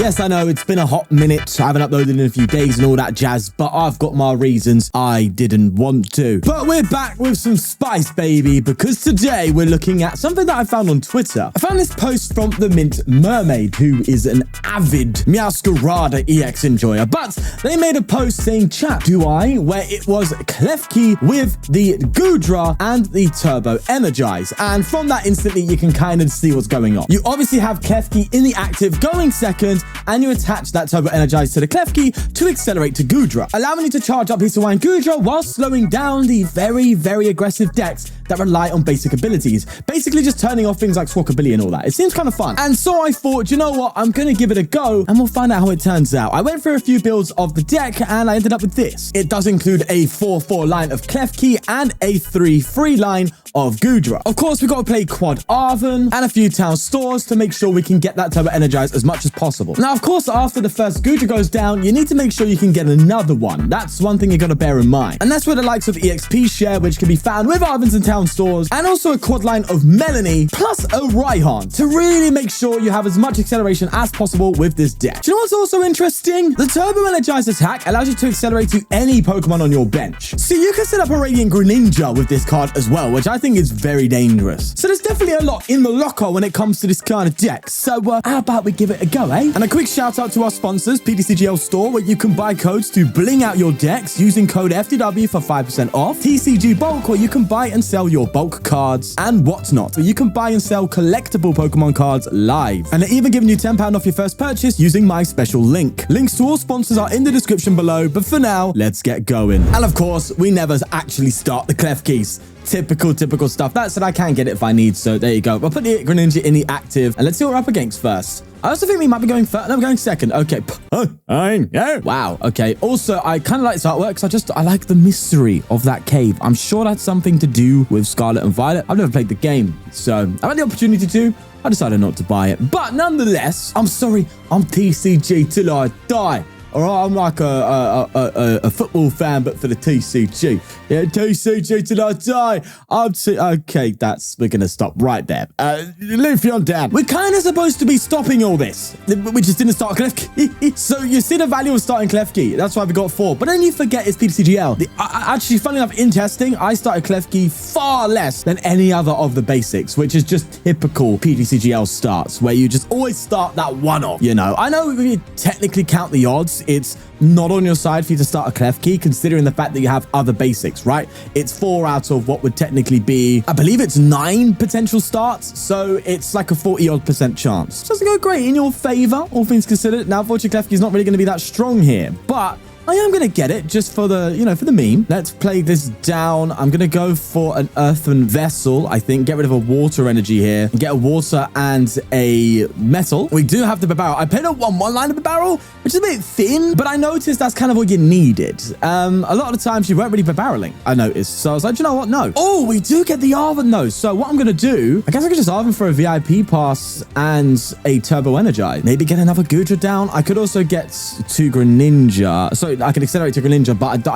Yes, I know it's been a hot minute. I haven't uploaded in a few days and all that jazz, but I've got my reasons I didn't want to. But we're back with some spice, baby, because today we're looking at something that I found on Twitter. I found this post from the Mint Mermaid, who is an avid Meowscarada EX enjoyer, but they made a post saying, chat, do I? Where it was Klefki with the Goodra and the Turbo Energize. And from that instantly, you can kind of see what's going on. You obviously have Klefki in the active going second, and you attach that Turbo Energize to the Klefki to accelerate to Goodra, allowing you to charge up Hisuian Goodra while slowing down the very, very aggressive decks that rely on basic abilities. Basically just turning off things like Swakabilly and all that. It seems kind of fun. And so I thought, you know what? I'm going to give it a go and we'll find out how it turns out. I went through a few builds of the deck and I ended up with this. It does include a 4-4 line of Klefki and a 3-3 line of Goodra. Of course, we've got to play quad Arven and a few town stores to make sure we can get that Turbo Energize as much as possible. Now, of course, after the first Goodra goes down, you need to make sure you can get another one. That's one thing you got to bear in mind. And that's where the likes of EXP share, which can be found with Arvens and town stores, and also a quad line of Melony plus a Raihan to really make sure you have as much acceleration as possible with this deck. Do you know what's also interesting? The Turbo Energize attack allows you to accelerate to any Pokemon on your bench. So you can set up a Radiant Greninja with this card as well, which I think is very dangerous. So there's definitely a lot in the locker when it comes to this kind of deck. So how about we give it a go, eh? And a quick shout out to our sponsors, ptcgl store, where you can buy codes to bling out your decks using code FTW for 5% off. TCG Bulk, where you can buy and sell your bulk cards and whatnot, where you can buy and sell collectible Pokemon cards live. And they're even giving you £10 off your first purchase using my special link. Links to all sponsors are in the description below, but for now, let's get going. And of course, we never actually start the Klefkis. Typical stuff. That said, I can get it if I need, so there you go. We'll put the Greninja in the active, and let's see what we're up against first. I also think we might be going first. No, we're going second. Okay. Wow. Okay. Also, I kind of like this artwork because I like the mystery of that cave. I'm sure that's something to do with Scarlet and Violet. I've never played the game, so I had the opportunity to. I decided not to buy it. But nonetheless, I'm sorry. I'm TCG till I die. All right, I'm like a football fan, but for the TCG. Yeah, TCG till I die. Okay, we're going to stop right there. Luffy down. We're kind of supposed to be stopping all this. We just didn't start Klefki. So you see the value of starting Klefki. That's why we got 4. But then you forget it's ptcgl. Actually, funny enough, in testing, I started Klefki far less than any other of the basics, which is just typical ptcgl starts, where you just always start that one-off, you know. I know we technically count the odds. It's not on your side for you to start a Klefki, considering the fact that you have other basics, right? It's 4 out of what would technically be, I believe it's 9 potential starts. So it's like a 40-odd% chance. Doesn't go great in your favor, all things considered. Now, unfortunately, Klefki is not really going to be that strong here, but I am going to get it just for the, for the meme. Let's play this down. I'm going to go for an Earthen Vessel, I think. Get rid of a water energy here. And get a water and a metal. We do have the Bibarel. I played a 1-1 line of Bibarel, which is a bit thin, but I noticed that's kind of what you needed. A lot of the times you weren't really Bibareling, I noticed. So I was like, you know what? No. Oh, we do get the Arven though. So what I'm going to do, I guess I could just Arven for a VIP pass and a Turbo Energize. Maybe get another Goodra down. I could also get 2 Greninja. So I can accelerate to Greninja, but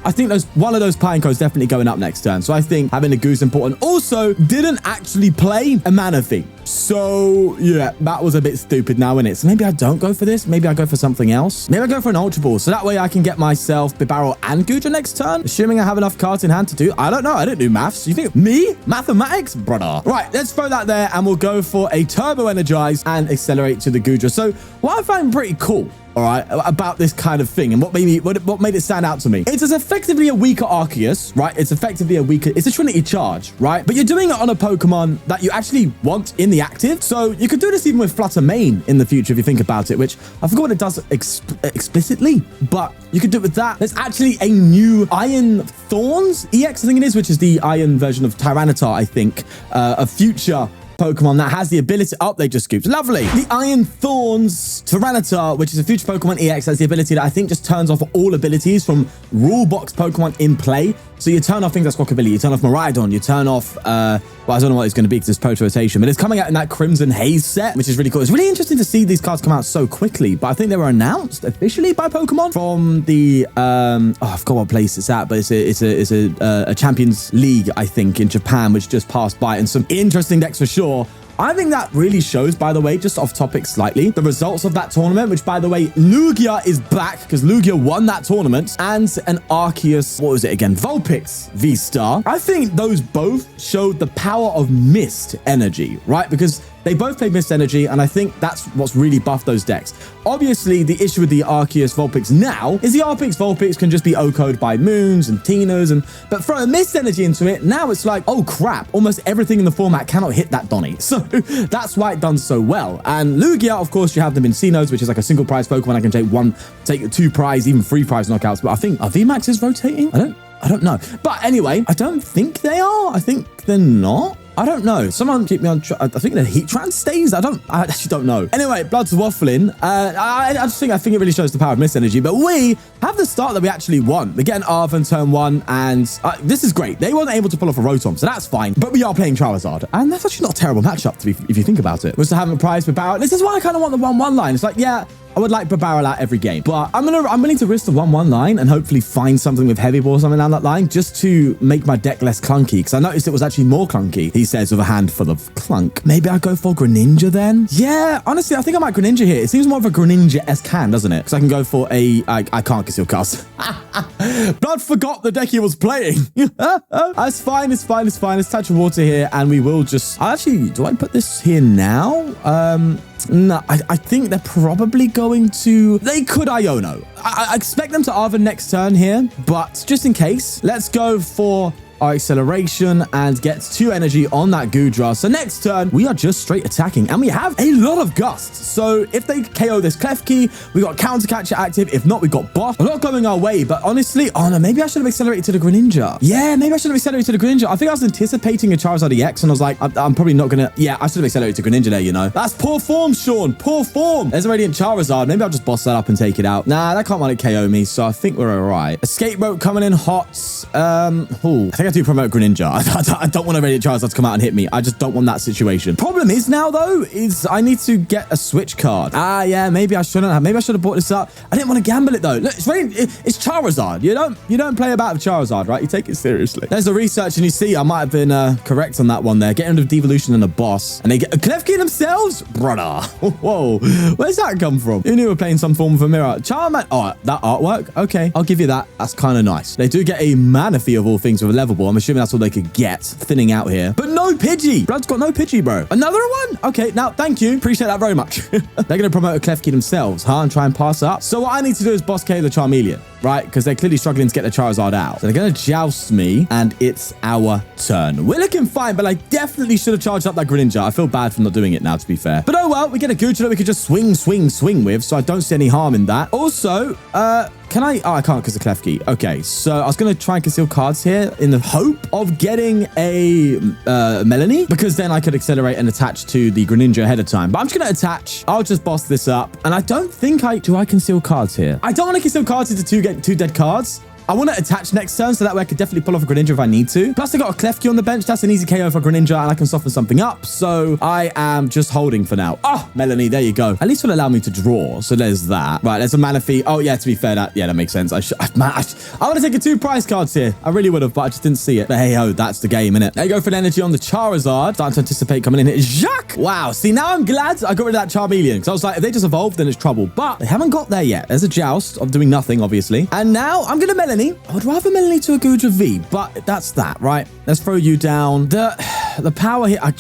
I think one of those pine codes definitely going up next turn. So I think having a Goose is important. Also, didn't actually play a Manaphy. So yeah, that was a bit stupid now, innit? So maybe I don't go for this. Maybe I go for something else. Maybe I go for an Ultra Ball. So that way I can get myself Bibarel and Goodra next turn. Assuming I have enough cards in hand to do. I don't know. I don't do maths. You think me? Mathematics? Brother. Right, let's throw that there and we'll go for a Turbo Energize and accelerate to the Goodra. So what I find pretty cool, all right, about this kind of thing and what made it stand out to me. It's effectively a weaker Arceus, right? It's effectively it's a Trinity Charge, right? But you're doing it on a Pokemon that you actually want in the active. So you could do this even with Flutter Mane in the future if you think about it, which I forgot what it does explicitly, but you could do it with that. There's actually a new Iron Thorns EX, I think it is, which is the Iron version of Tyranitar, I think, a future Pokemon that has the ability... Oh, they just scooped. Lovely. The Iron Thorns Tyranitar, which is a future Pokemon EX, has the ability that I think just turns off all abilities from rule box Pokemon in play. So you turn off things like Squawkabilly, you turn off Miraidon, you turn off, well, I don't know what it's going to be because it's post-rotation, but it's coming out in that Crimson Haze set, which is really cool. It's really interesting to see these cards come out so quickly, but I think they were announced officially by Pokemon from the, I forgot what place it's at, but it's a Champions League, I think, in Japan, which just passed by, and some interesting decks for sure I think that really shows, by the way, just off topic slightly, the results of that tournament, which, by the way, Lugia is back because Lugia won that tournament, and an Arceus, what was it again? Vulpix Vstar. I think those both showed the power of Mist Energy, right? Because they both play Mist Energy, and I think that's what's really buffed those decks. Obviously, the issue with the Arceus Vulpix now is the Arceus Vulpix can just be OHKO'd by Moons and Tinas, but throw a Mist Energy into it, now it's like, oh crap, almost everything in the format cannot hit that Donny. So that's why it done so well. And Lugia, of course, you have them in C-Nodes, which is like a single prize Pokemon. I can take 2 prize, even 3 prize knockouts. But I think, are VMAXs rotating? I don't know. But anyway, I don't think they are. I think they're not. I don't know. Someone keep me on track. I think the heat trans stays. I actually don't know. Anyway, Blood's waffling. I think it really shows the power of Mist Energy. But we have the start that we actually want. We're getting Arven turn 1, and this is great. They weren't able to pull off a Rotom, so that's fine. But we are playing Charizard, and that's actually not a terrible matchup if you think about it. We're still having a prize for Bibarel. This is why I kind of want the 1-1 line. It's like, yeah, I would like Bibarel out every game, but I'm willing to risk the 1-1 line and hopefully find something with Heavy Ball or something down that line just to make my deck less clunky, because I noticed it was actually more clunky, he says, with a handful of clunk. Maybe I go for Greninja then? Yeah, honestly, I think I might Greninja here. It seems more of a Greninja-esque hand, doesn't it? Because I can go for I can't conceal cast. Blood forgot the deck he was playing. It's fine, it's fine, it's fine. Let's touch water here, and we will just... Actually, do I put this here now? No, I think they're probably going to... They could Iono. I expect them to Arven next turn here, but just in case, let's go for our acceleration and get 2 energy on that Goodra. So next turn, we are just straight attacking, and we have a lot of gusts. So if they KO this Klefki, we got Counter Catcher active. If not, we got Boss. A lot going our way, but honestly, oh no, maybe I should have accelerated to the Greninja. Yeah, maybe I should have accelerated to the Greninja. I think I was anticipating a Charizard EX, and I was like, I'm probably not gonna... Yeah, I should have accelerated to Greninja there, you know. That's poor form, Sean. Poor form. There's a Radiant Charizard. Maybe I'll just boss that up and take it out. Nah, that can't want to KO me, so I think we're all right. Escape Rope coming in hot. I think I do promote Greninja. I don't want a Radiant Charizard to come out and hit me. I just don't want that situation. Problem is now, though, is I need to get a Switch card. Yeah, maybe I shouldn't have. Maybe I should have bought this up. I didn't want to gamble it, though. Look, it's Charizard. You don't play about with Charizard, right? You take it seriously. There's the research, and you see I might have been correct on that one there. Getting rid of Devolution and a boss. And they get a Klefki themselves? Brother. Whoa. Where's that come from? Who knew we're playing some form of a mirror? Charmander. Oh, that artwork? Okay, I'll give you that. That's kind of nice. They do get a Manaphy of all things with a level ball. I'm assuming that's all they could get. Thinning out here. But no Pidgey. Blood's got no Pidgey, bro. Another one? Okay, now, thank you. Appreciate that very much. They're going to promote a Klefki themselves, huh? And try and pass up. So what I need to do is boss KO the Charmeleon, right? Because they're clearly struggling to get the Charizard out. So they're going to joust me, and it's our turn. We're looking fine, but I definitely should have charged up that Greninja. I feel bad for not doing it now, to be fair. But oh well, we get a Goodra that we could just swing with, so I don't see any harm in that. Also, can I? Oh, I can't because of Klefki. Okay, so I was going to try and conceal cards here in the hope of getting a Melony, because then I could accelerate and attach to the Greninja ahead of time. But I'm just going to attach. I'll just boss this up. And I don't think do I conceal cards here? I don't want to conceal cards into two dead cards. I want to attach next turn, so that way I could definitely pull off a Greninja if I need to. Plus, I got a Klefki on the bench. That's an easy KO for Greninja, and I can soften something up. So I am just holding for now. Oh, Melony, there you go. At least it'll allow me to draw. So there's that. Right, there's a Manaphy. Oh, yeah, to be fair, that makes sense. I would have taken 2 prize cards here. I really would have, but I just didn't see it. But hey-ho, that's the game, innit? There you go for the energy on the Charizard. Starting to anticipate coming in here. Jacques! Wow, see, now I'm glad I got rid of that Charmeleon, because I was like, if they just evolved, then it's trouble. But they haven't got there yet. There's a joust of doing nothing, obviously. And now I'm going to Melony. I would rather Melony to a Goodra V, but that's that, right? Let's throw you down. The power here, I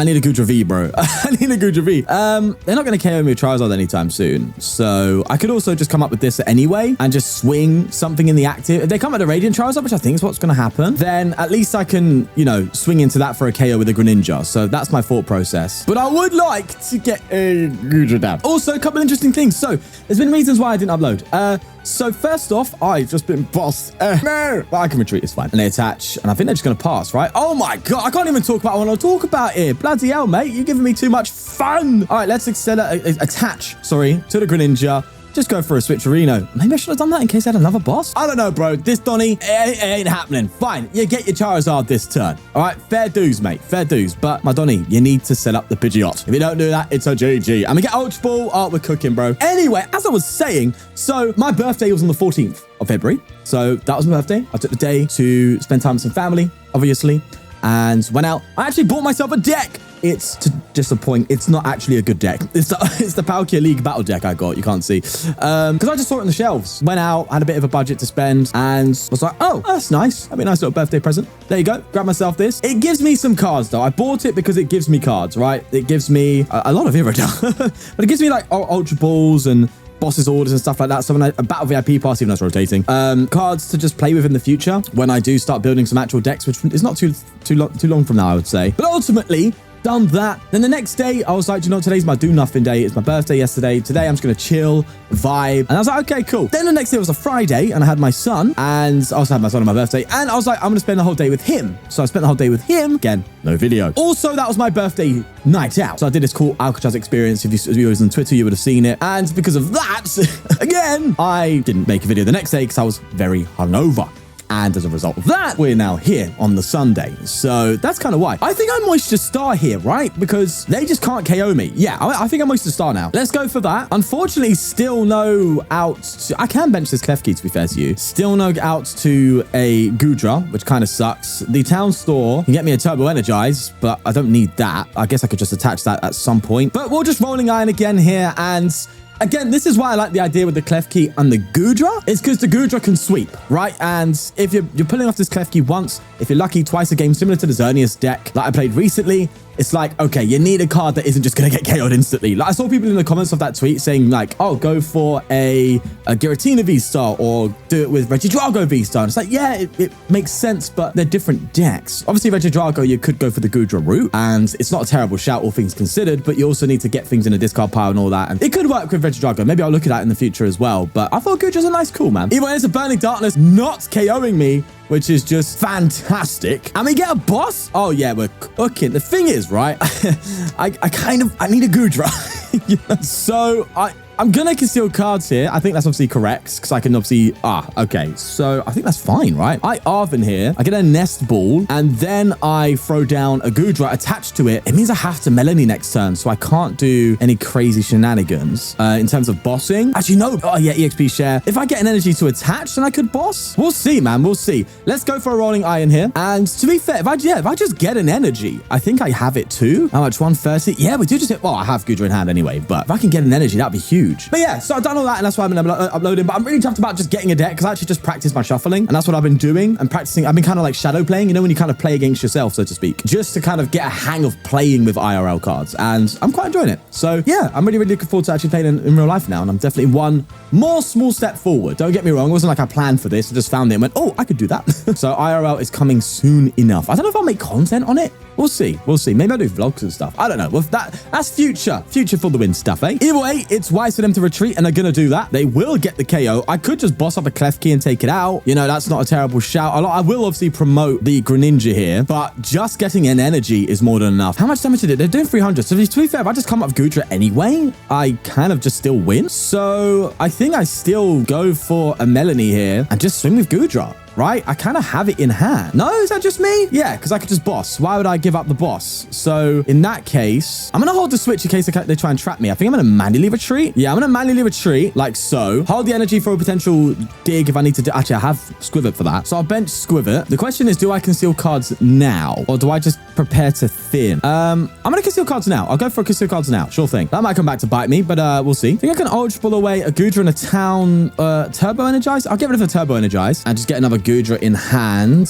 need a Goodra V, bro. I need a Goodra V. They're not going to KO me with Charizard anytime soon, so I could also just come up with this anyway and just swing something in the active. If they come at a Radiant Charizard, which I think is what's going to happen, then at least I can, swing into that for a KO with a Greninja. So that's my thought process. But I would like to get a Goodra down. Also, a couple interesting things. So there's been reasons why I didn't upload. So first off, I've just been bossed. No, but I can retreat, it's fine. And they attach, and I think they're just going to pass, right? Oh my God, I can't even talk about what I want to talk about here. Bloody hell, mate, you're giving me too much fun. All right, let's attach, to the Greninja. Just go for a switcherino. Maybe I should have done that in case I had another boss. I don't know, bro. This Donny, it ain't happening. Fine, you get your Charizard this turn. All right, fair dues, mate. Fair dues. But my Donny, you need to set up the Pidgeot. If you don't do that, it's a GG. And we get Ultra Ball. Oh, we're cooking, bro. Anyway, as I was saying, so my birthday was on the 14th of February. So that was my birthday. I took the day to spend time with some family, obviously. and went out. I actually bought myself a deck. It's to just a point. It's not actually a good deck. It's the Palkia League battle deck I got. You can't see. Because I just saw it on the shelves. Went out, had a bit of a budget to spend, and was like, oh, that's nice. That'd be a nice little birthday present. There you go. Grab myself this. It gives me some cards, though. I bought it because it gives me cards, right? It gives me a lot of Iridar. But it gives me, like, Ultra Balls and bosses orders and stuff like that. So when a Battle VIP Pass, even though it's rotating, cards to just play with in the future when I do start building some actual decks, which is not too long from now, I would say. But ultimately, done that. Then the next day, I was like, you know, today's my do nothing day. It's my birthday yesterday. Today, I'm just going to chill, vibe. And I was like, okay, cool. Then the next day was a Friday, and I had my son, and I also had my son on my birthday. And I was like, I'm going to spend the whole day with him. So I spent the whole day with him. Again, no video. Also, that was my birthday night out. So I did this cool Alcatraz experience. If you was on Twitter, you would have seen it. And because of that, again, I didn't make a video the next day because I was very hungover. And as a result of that, we're now here on the Sunday. So that's kind of why. I think I'm Moisture Star here, right? Because they just can't KO me. Yeah, I think I'm Moisture Star now. Let's go for that. Unfortunately, still no out to... I can bench this Klefki, to be fair to you. Still no out to a Goodra, which kind of sucks. The Town Store can get me a Turbo Energize, but I don't need that. I guess I could just attach that at some point. But we're just rolling iron again here, and... again, this is why I like the idea with the Klefki and the Goodra. It's because the Goodra can sweep, right? And if you're pulling off this Klefki once, if you're lucky, twice a game, similar to the Xerneas deck that I played recently, it's like, okay, you need a card that isn't just going to get KO'd instantly. Like, I saw people in the comments of that tweet saying like, oh, go for a Giratina Vstar or do it with Regidrago Vstar. And it's like, yeah, it makes sense, but they're different decks. Obviously, Regidrago, you could go for the Goodra route, and it's not a terrible shout, all things considered, but you also need to get things in a discard pile and all that. And it could work with Regidrago. Maybe I'll look at that in the future as well. But I thought Goodra's a nice cool, man. Even when it's a Burning Darkness not KOing me, which is just fantastic. And we get a boss? Oh, yeah, we're cooking. The thing is, right, I need a Goodra. You know? So I'm going to conceal cards here. I think that's obviously correct because I can obviously... okay. So I think that's fine, right? I Arven here. I get a Nest Ball and then I throw down a Goodra attached to it. It means I have to Melony next turn, so I can't do any crazy shenanigans in terms of bossing. Actually, no. Oh, yeah, EXP share. If I get an energy to attach, then I could boss. We'll see, man. We'll see. Let's go for a rolling iron here. And to be fair, if I just get an energy, I think I have it too. How much? 130? Yeah, we do just hit... well, I have Goodra in hand anyway, but if I can get an energy, that'd be huge. But yeah, so I've done all that, and that's why I've been uploading. But I'm really chuffed about just getting a deck because I actually just practiced my shuffling, and that's what I've been doing and practicing. I've been kind of like shadow playing, you know, when you kind of play against yourself, so to speak, just to kind of get a hang of playing with IRL cards. And I'm quite enjoying it. So yeah, I'm really, really looking forward to actually playing in real life now. And I'm definitely one more small step forward. Don't get me wrong. It wasn't like I planned for this. I just found it and went, oh, I could do that. So IRL is coming soon enough. I don't know if I'll make content on it. We'll see. We'll see. Maybe I'll do vlogs and stuff. I don't know. Well, that's future for the win stuff, eh? Either way, it's wise for them to retreat, and they're going to do that. They will get the KO. I could just boss up a Klefki and take it out. You know, that's not a terrible shout. I will obviously promote the Greninja here, but just getting an energy is more than enough. How much damage did it? They're doing 300. So to be fair, if I just come up with Goodra anyway, I kind of just still win. So I think I still go for a Melony here and just swing with Goodra. Right? I kind of have it in hand. No, is that just me? Yeah, because I could just boss. Why would I give up the boss? So in that case, I'm going to hold the switch in case they try and trap me. I think I'm going to manually retreat. Yeah, I'm going to manually retreat like so. Hold the energy for a potential dig if I need to do... actually, I have Skwovet for that. So I'll bench Skwovet. The question is, do I conceal cards now? Or do I just prepare to thin? I'm going to conceal cards now. I'll go for a conceal cards now. Sure thing. That might come back to bite me, but we'll see. I think I can Ultra Ball away a Goodra and a Town Turbo Energize. I'll get rid of the Turbo Energize and just get another Goodra in hand.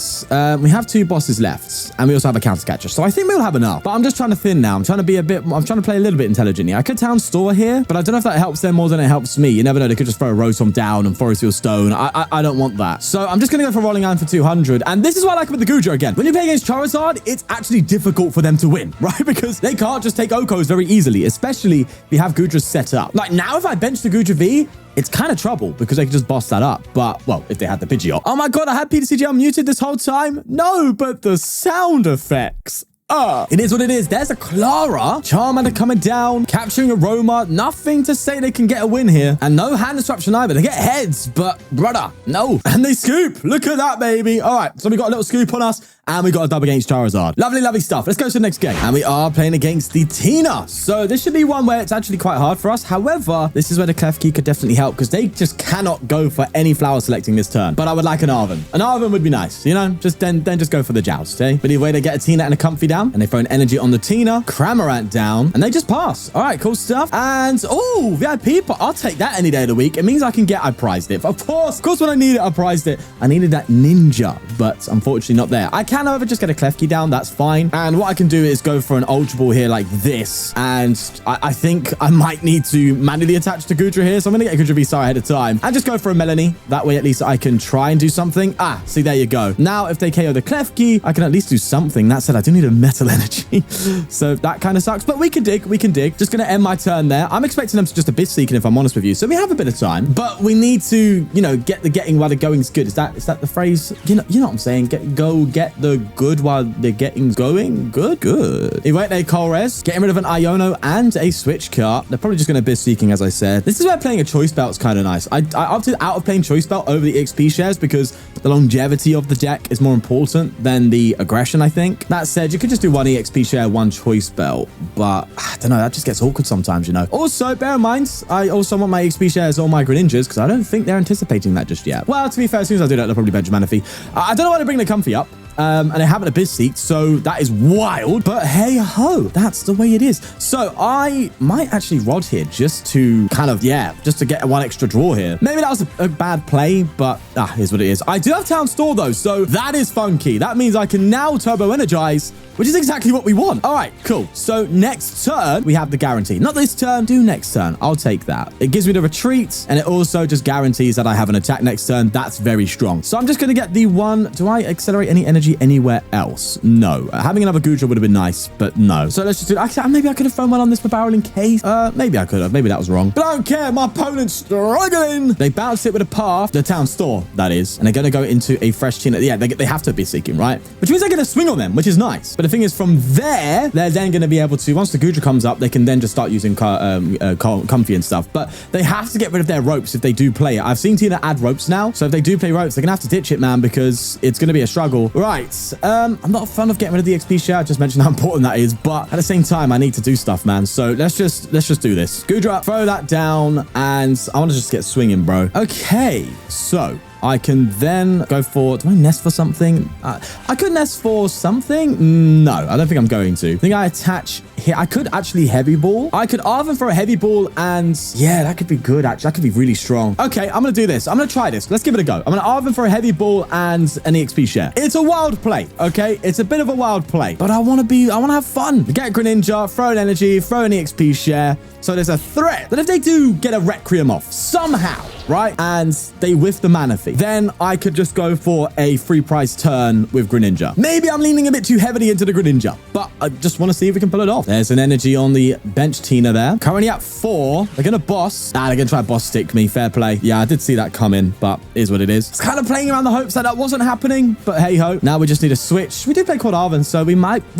We have 2 bosses left, and we also have a counter catcher, so I think we'll have enough. But I'm just trying to thin now. I'm trying to play a little bit intelligently. I could Town Store here, but I don't know if that helps them more than it helps me. You never know. They could just throw a Rotom down and Forest Field Stone. I don't want that. So I'm just going to go for Rolling Iron for 200. And this is what I like with the Goodra again. When you play against Charizard, it's actually difficult for them to win, right? Because they can't just take Okos very easily, especially if you have Goodras set up. Like now, if I bench the Goodra V, it's kind of trouble because they could just boss that up. But, well, if they had the Pidgeot. Oh my God, I had ptcgl muted this whole time? No, but the sound effects. It is what it is. There's a Clara. Charmander coming down, capturing Aroma. Nothing to say they can get a win here. And no hand disruption either. They get heads, but brother, no. And they scoop. Look at that, baby. All right, so we got a little scoop on us. And we got a dub against Charizard. Lovely, lovely stuff. Let's go to the next game. And we are playing against the Tina. So this should be one where it's actually quite hard for us. However, this is where the Klefki could definitely help because they just cannot go for any flower selecting this turn. But I would like an Arven. An Arven would be nice, you know? Just then just go for the joust, eh? But either way, they get a Tina and a Comfy down, and they throw an energy on the Tina, Cramorant down, and they just pass. All right, cool stuff. And, oh, VIP PAR. I'll take that any day of the week. It means I can get, I prized it. Of course, when I needed it, I prized it. I needed that Ninja, but unfortunately not there. I can, however, just get a Klefki down. That's fine. And what I can do is go for an Ultra Ball here like this. And I think I might need to manually attach to Goodra here. So I'm going to get a Goodra Vstar ahead of time and just go for a Melony. That way, at least I can try and do something. Ah, see, there you go. Now, if they KO the Klefki, I can at least do something. That said, I do need a metal energy. So that kind of sucks, but we can dig. We can dig. Just going to end my turn there. I'm expecting them to just a bit seeking, if I'm honest with you. So we have a bit of time, but we need to, you know, get the getting while the going's good. Is that the phrase? You know what I'm saying? Get the good while the getting's going. Good. Anyway, they Colress, getting rid of an Iono and a Switch cart. They're probably just going to be seeking, as I said. This is where playing a Choice Belt's kind of nice. I opted out of playing Choice Belt over the XP shares because the longevity of the deck is more important than the aggression, I think. That said, you could just do one EXP share, one Choice Belt, but I don't know, that just gets awkward sometimes, you know. Also, bear in mind, I also want my XP shares on my Greninjas because I don't think they're anticipating that just yet. Well, to be fair, as soon as I do that, they'll probably bench Manaphy. I don't know why to bring the Comfy up. And they haven't a biz seek, so that is wild. But hey ho, that's the way it is. So I might actually rod here just to kind of, just to get one extra draw here. Maybe that was a bad play, but here's what it is. I do have Town Store though, so that is funky. That means I can now turbo energize, which is exactly what we want. All right, cool. So next turn, we have the guarantee. Not this turn, do next turn. I'll take that. It gives me the retreat, and it also just guarantees that I have an attack next turn. That's very strong. So I'm just going to get the one. Do I accelerate any energy anywhere else? No. Having another Goodra would have been nice, but no. So let's just do, maybe I could have thrown one on this Bibarel in case. Maybe I could have. Maybe that was wrong. But I don't care. My opponent's struggling. They bounce it with a path. The Town Store, that is. And they're going to go into a fresh Tina. Yeah, they have to be seeking, right? Which means they're going to swing on them, which is nice. But the thing is, from there, they're then going to be able to, once the Goodra comes up, they can then just start using Comfy and stuff. But they have to get rid of their ropes if they do play it. I've seen Tina add ropes now. So if they do play ropes, they're going to have to ditch it, man, because it's going to be a struggle. Right. I'm not a fan of getting rid of the XP share. I just mentioned how important that is. But at the same time, I need to do stuff, man. So let's just do this. Goodra, throw that down. And I want to just get swinging, bro. Okay. So I can then go for, do I nest for something? I could nest for something. No, I don't think I'm going to. I think I attach here. I could actually heavy ball. I could Arven for a heavy ball, and yeah, that could be good, actually. That could be really strong. Okay, I'm going to do this. I'm going to try this. Let's give it a go. I'm going to Arven for a heavy ball and an EXP share. It's a wild play, okay? It's a bit of a wild play, but I want to have fun. Get a Greninja, throw an energy, throw an EXP share. So there's a threat that if they do get a Requiem off somehow, right, and they whiff the Manaphy, then I could just go for a free price turn with Greninja. Maybe I'm leaning a bit too heavily into the Greninja, but I just want to see if we can pull it off. There's an energy on the bench Tina there. Currently at 4. They're going to boss. They're going to try boss stick me. Fair play. Yeah, I did see that coming, but it is what it is. It's kind of playing around the hopes that wasn't happening, but hey ho. Now we just need a switch. We do play quad Arven, so we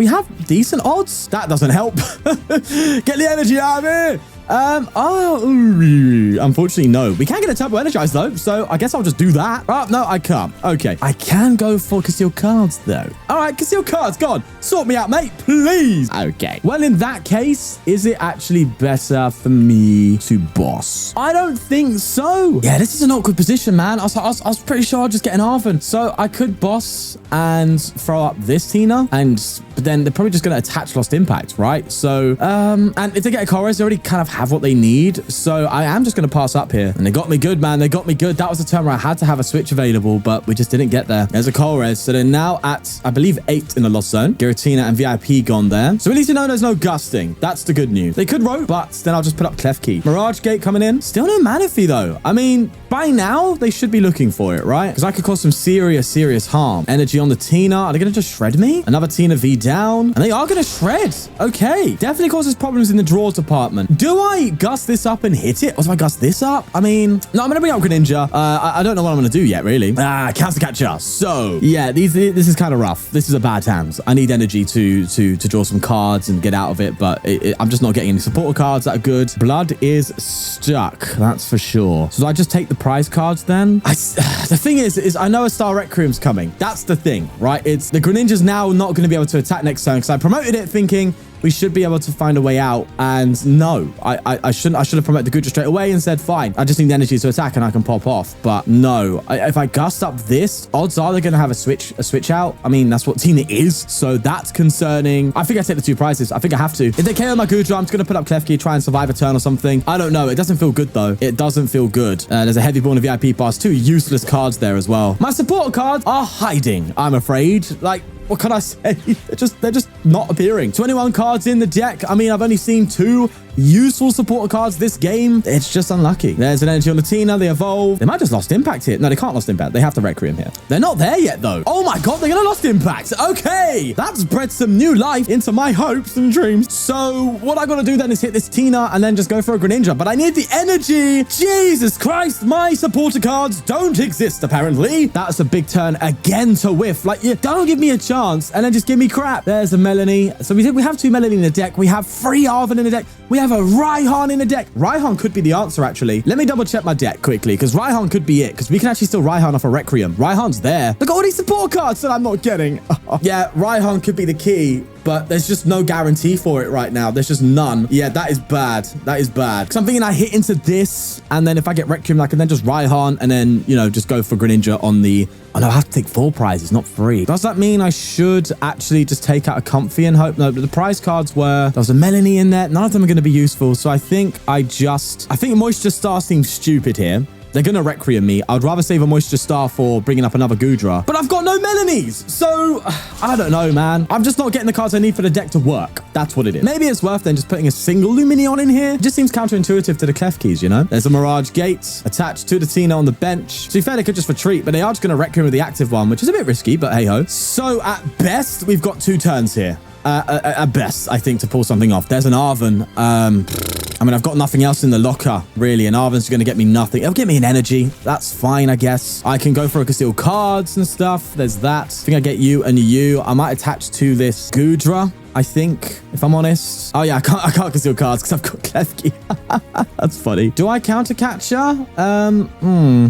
have decent odds. That doesn't help. Get the energy out of here. Unfortunately, no. We can get a turbo energize though, so I guess I'll just do that. Oh, no, I can't. Okay. I can go for concealed cards though. All right, concealed cards, go on. Sort me out, mate, please. Okay. Well, in that case, is it actually better for me to boss? I don't think so. Yeah, this is an awkward position, man. I was pretty sure I'd just get an Arven. So I could boss and throw up this Tina, but then they're probably just going to attach Lost Impact, right? So, and if they get a Colress, they already kind of have what they need. So I am just going to pass up here. And they got me good, man. They got me good. That was a turn where I had to have a switch available, but we just didn't get there. There's a Colress. So they're now at, I believe, 8 in the lost zone. Giratina and VIP gone there. So at least you know there's no gusting. That's the good news. They could rope, but then I'll just put up Klefki. Mirage Gate coming in. Still no Manaphy, though. I mean, by now, they should be looking for it, right? Because I could cause some serious harm. Energy on the Tina. Are they going to just shred me? Another Tina V down. And they are going to shred. Okay. Definitely causes problems in the draw department. Do I gust this up and hit it? Or do I gust this up? I mean, no, I'm going to bring up Greninja. I don't know what I'm going to do yet, really. Counter catcher. So, yeah, this is kind of rough. This is a bad hand. I need energy to draw some cards and get out of it, but I'm just not getting any supporter cards that are good. Blood is stuck. That's for sure. So do I just take the prize cards then? The thing is I know a Star Requiem's coming. That's the thing, right? It's the Greninja's now not going to be able to attack next turn because I promoted it thinking we should be able to find a way out. And no, I shouldn't. I should have promoted the Goodra straight away and said, fine, I just need the energy to attack and I can pop off. But no, if I gust up this, odds are they're going to have a switch out. I mean, that's what Tina is. So that's concerning. I think I take the 2 prizes. I think I have to. If they KO my Goodra, I'm just going to put up Klefki, try and survive a turn or something. I don't know. It doesn't feel good though. It doesn't feel good. There's a heavy ball in the VIP pass. 2 useless cards there as well. My supporter cards are hiding, I'm afraid. Like, what can I say? They're just not appearing. 21 cards in the deck. I mean, I've only seen 2 useful supporter cards this game. It's just unlucky. There's an energy on the Tina. They evolve. They might just lost impact here. No, they can't lost impact. They have to Requiem here. They're not there yet, though. Oh my God, they're going to lost impact. Okay. That's bred some new life into my hopes and dreams. So what I got to do then is hit this Tina and then just go for a Greninja. But I need the energy. Jesus Christ. My supporter cards don't exist, apparently. That's a big turn again to whiff. Like, you don't give me a chance and then just give me crap. There's a Melony. So we have 2 Melony in the deck. We have 3 Arven in the deck. We have a Raihan in the deck. Raihan could be the answer, actually. Let me double check my deck quickly, because Raihan could be it, because we can actually still Raihan off a Requiem. Raihan's there. Look at all these support cards that I'm not getting. Yeah, Raihan could be the key, but there's just no guarantee for it right now. There's just none. Yeah, that is bad. That is bad. Because I'm thinking I hit into this, and then if I get Requiem, I can then just Raihan, and then, you know, just go for Greninja on the... Oh, no, I have to take 4 prizes, not 3. Does that mean I should actually just take out a Comfy and hope? No, but the prize cards were... There was a Melony in there. None of them are going to be useful. So I think Moisture Star seems stupid here. They're going to Requiem me. I'd rather save a Moisture Star for bringing up another Goodra. But I've got no Melonies. So, I don't know, man. I'm just not getting the cards I need for the deck to work. That's what it is. Maybe it's worth then just putting a single Lumineon in here. It just seems counterintuitive to the Klefkis, you know? There's a Mirage Gate attached to the Tina on the bench. To be fair, they could just retreat, but they are just going to Requiem with the active one, which is a bit risky, but hey-ho. So, at best, we've got 2 turns here. At best, I think, to pull something off. There's an Arven. I mean, I've got nothing else in the locker, really, and Arven's going to get me nothing. It'll get me an energy. That's fine, I guess. I can go for a conceal cards and stuff. There's that. I think I get you and you. I might attach to this Goodra, I think, if I'm honest. Oh, yeah, I can't conceal cards because I've got Klefki. That's funny. Do I counter catcher?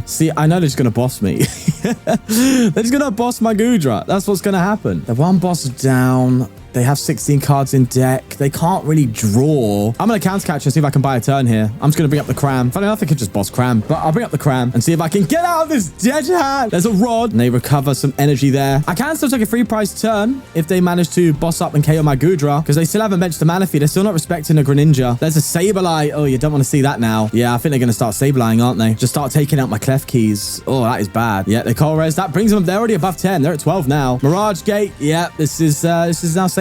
See, I know they're just going to boss me. They're just going to boss my Goodra. That's what's going to happen. The one boss down. They have 16 cards in deck. They can't really draw. I'm going to counter catch and see if I can buy a turn here. I'm just going to bring up the Cram. Funny enough, I could just boss Cram, but I'll bring up the Cram and see if I can get out of this dead hand. There's a Rod, and they recover some energy there. I can still take a free prize turn if they manage to boss up and KO my Goodra, because they still haven't benched the Manaphy. They're still not respecting a Greninja. There's a Sableye. Oh, you don't want to see that now. Yeah, I think they're going to start Sableyeing, aren't they? Just start taking out my Klefkis. Oh, that is bad. Yeah, they Cold Res. That brings them. They're already above 10. They're at 12 now. Mirage Gate. Yeah, this is now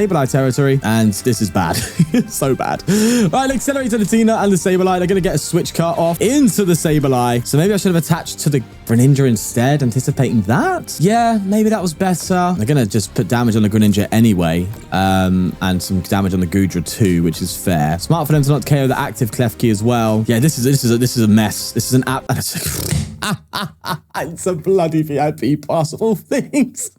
Sableye territory, and this is bad. So bad. Right, accelerate to the Tina and the Sableye. They're going to get a switch cut off into the Sableye. So maybe I should have attached to the Greninja instead, anticipating that. Yeah, maybe that was better. They're going to just put damage on the Greninja anyway, and some damage on the Goodra too, which is fair. Smart for them to not KO the active Klefki as well. Yeah, this is a mess. This is an app. It's a bloody VIP pass of all things.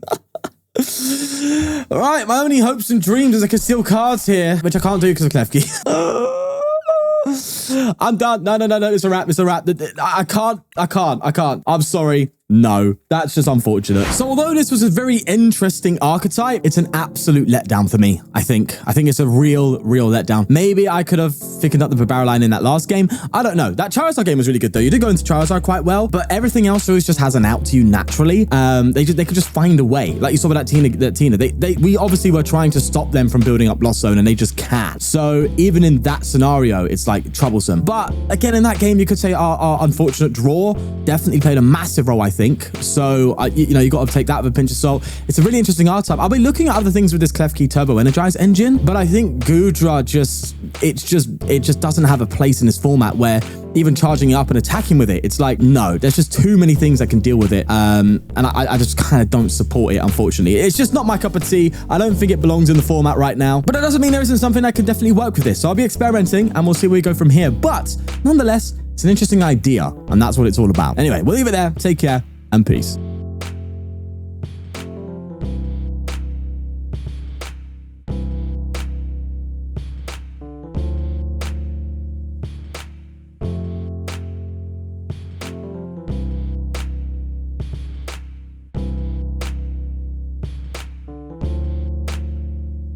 All right, my only hopes and dreams is I can steal cards here, which I can't do because of Klefki. I'm done. No, it's a wrap. It's a wrap. I can't. I'm sorry. No, that's just unfortunate. So although this was a very interesting archetype, it's an absolute letdown for me, I think. I think it's a real letdown. Maybe I could have figured out the Bibarel line in that last game. I don't know. That Charizard game was really good, though. You did go into Charizard quite well, but everything else always just has an out to you naturally. They could just find a way. Like you saw with that Tina. We obviously were trying to stop them from building up Lost Zone, and they just can't. So even in that scenario, it's like troublesome. But again, in that game, you could say our unfortunate draw definitely played a massive role, I think. So, you know, you got to take that with a pinch of salt. It's a really interesting art type. I'll be looking at other things with this Klefki Turbo Energize engine, but I think Goodra it just doesn't have a place in this format where even charging it up and attacking with it, it's like, no, there's just too many things that can deal with it. And I just kind of don't support it, unfortunately. It's just not my cup of tea. I don't think it belongs in the format right now, but that doesn't mean there isn't something that could definitely work with this. So I'll be experimenting and we'll see where we go from here. But nonetheless, it's an interesting idea and that's what it's all about. Anyway, we'll leave it there. Take care and peace.